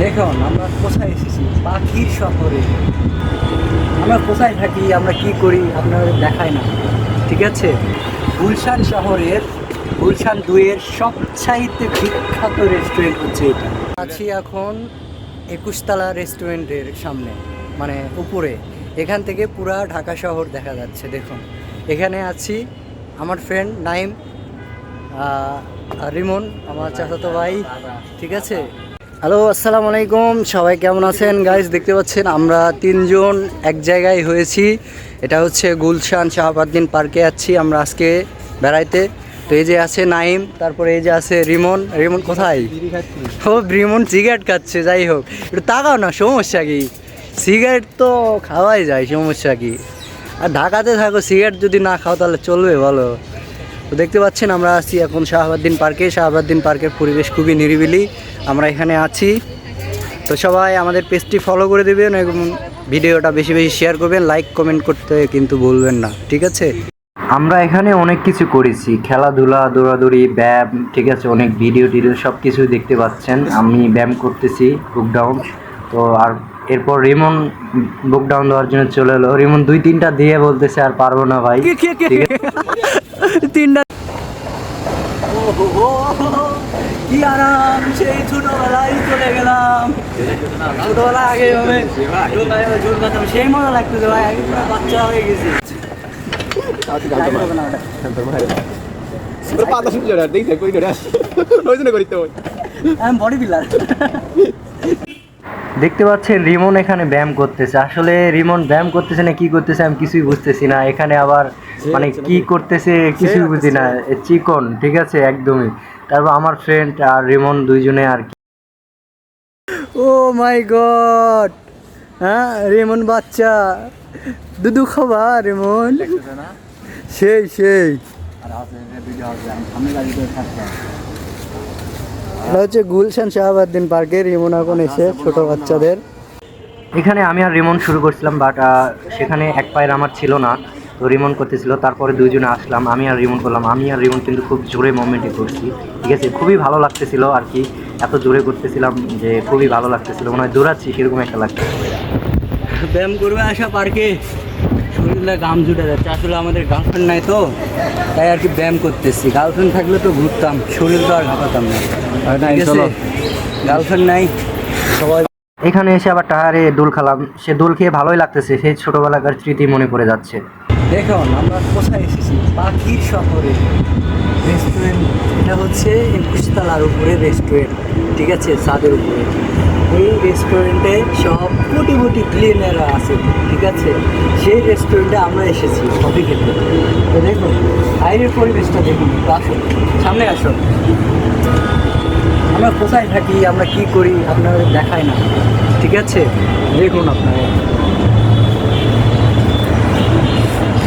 দেখুন আমরা কোথায় এসেছি, পাখির শহরে। আমরা কোথায় থাকি, আমরা কি করি আপনাদের দেখাই না, ঠিক আছে। গুলশান শহরের গুলশান 2-এর সবচাইতে বিখ্যাত রেস্টুরেন্ট হচ্ছে এটা। আছি এখন 21 তলা রেস্টুরেন্টের সামনে, মানে উপরে। এখান থেকে পুরা ঢাকা শহর দেখা যাচ্ছে। দেখুন এখানে আছি, আমার ফ্রেন্ড নাইম, রিমন আমার চাচাতো ভাই, ঠিক আছে। হ্যালো, আসসালামু আলাইকুম, সবাই কেমন আছেন গাইজ? দেখতে পাচ্ছেন আমরা তিনজন এক জায়গায় হয়েছি। এটা হচ্ছে গুলশান শাহাবুদ্দিন পার্কে আছি আমরা আজকে বেড়াইতে। তো এই যে আছে নাইম, তারপরে এই যে আছে রিমন। রিমন কোথায়? ও রিমন সিগারেট খাচ্ছে। যাই হোক, একটু তাকাও না, সমস্যা কি? সিগারেট তো খাওয়াই যায়, সমস্যা কি? আর ঢাকাতে থাকো, সিগারেট যদি না খাও তাহলে চলবে বলো? তো দেখতে পাচ্ছেন আমরা আছি এখন শাহাবুদ্দিন পার্কে। শাহাবুদ্দিন পার্কের পরিবেশ খুবই নিরিবিলি, আমরা এখানে আছি। তো সবাই আমাদের পেজটি ফলো করে দেবেন এবং ভিডিওটা বেশি বেশি শেয়ার করবেন, লাইক কমেন্ট করতে কিন্তু ভুলবেন না, ঠিক আছে। আমরা এখানে অনেক কিছু করেছি, খেলাধুলা, দৌড়াদৌড়ি, ব্যায়াম, ঠিক আছে। অনেক ভিডিও টিডিও সব কিছু দেখতে পাচ্ছেন। আমি ব্যায়াম করতেছি, বুক ডাউন। তো আর এরপর রিমন বুক ডাউন দেওয়ার জন্য চলে এলো। রিমন 2-3টা দিয়ে বলতেছে আর পারবো না ভাই, ঠিক আছে। 3টা কি আরাম, সেই ছোটবেলায় চলে গেলাম। ছোটবেলা আগে সেই মজা লাগতেছে ভাই, আগে বাচ্চা হয়ে গেছি। Body builder. দেখতে পাচ্ছেন রিমন এখানে ব্যায়াম করতেছে। আসলে রিমন ব্যায়াম করতেছে না কি করতেছে আমি কিছুই বুঝতেছি না। এখানে আবার মানে কি করতেছে কিছুই বুঝি না। চিকন, ঠিক আছে, একদমই। তারপর আমার ফ্রেন্ড আর রিমন দুইজনে আর কি। ও মাই গড, হ্যাঁ রিমন বাচ্চা, দুধু খাবা রিমন? সেই সেই এটা হচ্ছে গুলশান শাহাবুদ্দিন পার্কে। রিমন এখন এসে ছোট বাচ্চাদের এখানে আমি আর রিমন শুরু করছিলাম, বাট সেখানে এক পায়ের আমার ছিল না, তো রিমন করতেছিল। তারপরে দুইজনে আসলাম, আমি আর রিমন করলাম। আমি আর রিমন কিন্তু খুব জোরে মুভমেন্টই করছি, ঠিক আছে। খুবই ভালো লাগতেছিল আর কি, এত জোরে করতেছিলাম যে খুবই ভালো লাগতেছিল, মনে হয় দৌড়াচ্ছি সেরকম একটা লাগছে। ব্যায়াম করবে আসা পার্কে, শরীরে গাম জুটে যাচ্ছে। আসলে আমাদের গার্লফ্রেন্ড নাই তো, তাই আর কি ব্যায়াম করতেছি। গার্লফ্রেন্ড থাকলে তো ঘুরতাম, শরীর তো আর ঘাপাতাম না। গার্লফ্রেন্ড নাই সবাই। এখানে এসে আবার টায়ারে দোল খেলাম, সে দোল খেয়ে ভালোই লাগতেছে, সেই ছোটোবেলাকার স্মৃতি মনে পড়ে যাচ্ছে। দেখুন আমরা কোথায় এসেছি, পাখির শহরে রেস্টুরেন্ট। এটা হচ্ছে 21 তলার উপরে রেস্টুরেন্ট, ঠিক আছে, ছাদের উপরে। এই রেস্টুরেন্টে সব কোটি কোটি ক্লিনাররা আছে, ঠিক আছে। সেই রেস্টুরেন্টে আমরা এসেছি কফি খেতে। তো দেখুন বাইরের পরিবেশটা দেখুন, আসুন সামনে আসুন। আমরা কোথায় থাকি, আমরা কি করি আপনাদের দেখাই না, ঠিক আছে। দেখুন আপনারা,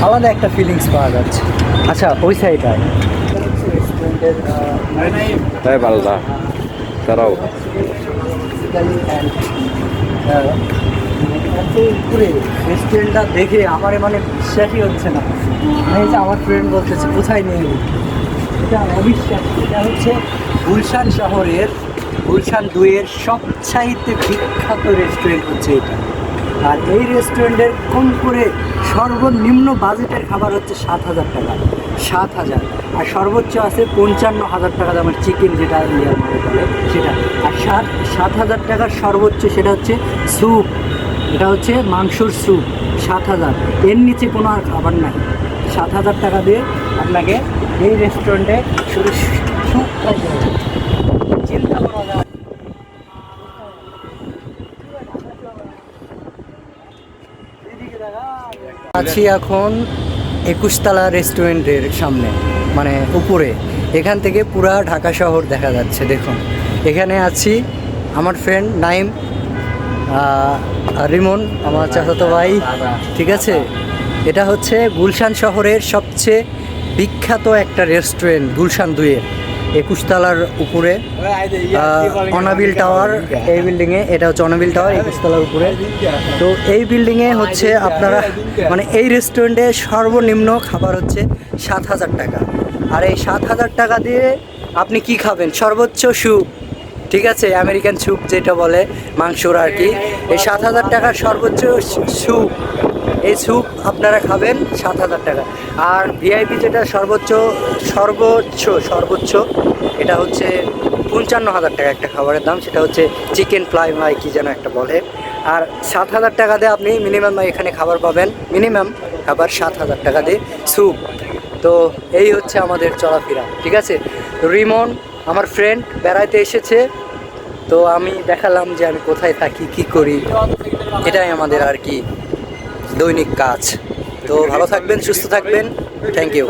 আলাদা একটা ফিলিংস পাওয়া যাচ্ছে। আচ্ছা ওই সাইডটায় রেস্টুরেন্টের তারাও উপরে রেস্টুরেন্টটা দেখে আমার মানে বিশ্বাসই হচ্ছে না। আমার ফ্রেন্ড বলতেছে কোথায় নেই, এটা অবিশ্বাস। এটা হচ্ছে গুলশান শহরের গুলশান 2-এর সবচাইতে বিখ্যাত রেস্টুরেন্ট হচ্ছে এটা। আর এই রেস্টুরেন্টের কম করে সর্বনিম্ন বাজেটের খাবার হচ্ছে 7,000 টাকা, 7,000। আর সর্বোচ্চ আছে 55,000 টাকা দামের চিকেন, যেটা ইয়ার মানে বলে সেটা। আর 7,000 টাকার সর্বোচ্চ সেটা হচ্ছে স্যুপ, এটা হচ্ছে মাংসর স্যুপ, 7,000। এর নিচে কোনো আর খাবার নাই। 7,000 টাকা দিয়ে আপনাকে এই রেস্টুরেন্টে শুধু স্যুপ খাইতে হবে, চিন্তা করা যায়। আছি এখন 21 তলা রেস্টুরেন্টের সামনে, মানে উপরে। এখান থেকে পুরা ঢাকা শহর দেখা যাচ্ছে। দেখুন এখানে আছি, আমার ফ্রেন্ড নাইম, রিমন আমার চাচাতো ভাই, ঠিক আছে। এটা হচ্ছে গুলশান শহরের সবচেয়ে বিখ্যাত একটা রেস্টুরেন্ট, গুলশান 2-এর 21 তলার উপরে অনাবিল টাওয়ার। এই বিল্ডিংয়ে, এটা হচ্ছে অনাবিল টাওয়ার 21 তলার উপরে। তো এই বিল্ডিংয়ে হচ্ছে আপনারা মানে এই রেস্টুরেন্টে সর্বনিম্ন খাবার হচ্ছে 7,000 টাকা। আর এই 7,000 টাকা দিয়ে আপনি কি খাবেন? সর্বোচ্চ স্যুপ, ঠিক আছে, আমেরিকান স্যুপ যেটা বলে মাংসর আর কি। এই 7,000 টাকার সর্বোচ্চ স্যুপ, এই স্যুপ আপনারা খাবেন 7,000 টাকা। আর ভিআইপি যেটা সর্বোচ্চ সর্বোচ্চ সর্বোচ্চ এটা হচ্ছে 55,000 টাকা একটা খাবারের দাম, সেটা হচ্ছে চিকেন ফ্লাই মাই কি যেন একটা বলে। আর 7,000 টাকা দিয়ে আপনি মিনিমাম এখানে খাবার পাবেন, মিনিমাম খাবার 7,000 টাকা দিয়ে স্যুপ। তো এই হচ্ছে আমাদের চলাফেরা, ঠিক আছে। রিমন আমার ফ্রেন্ড বেড়াইতে এসেছে, তো আমি দেখালাম যে আমি কোথায় থাকি কি করি, এটাই আমাদের আর কি দৈনিক কাজ। তো ভালো থাকবেন, সুস্থ থাকবেন, থ্যাংক ইউ।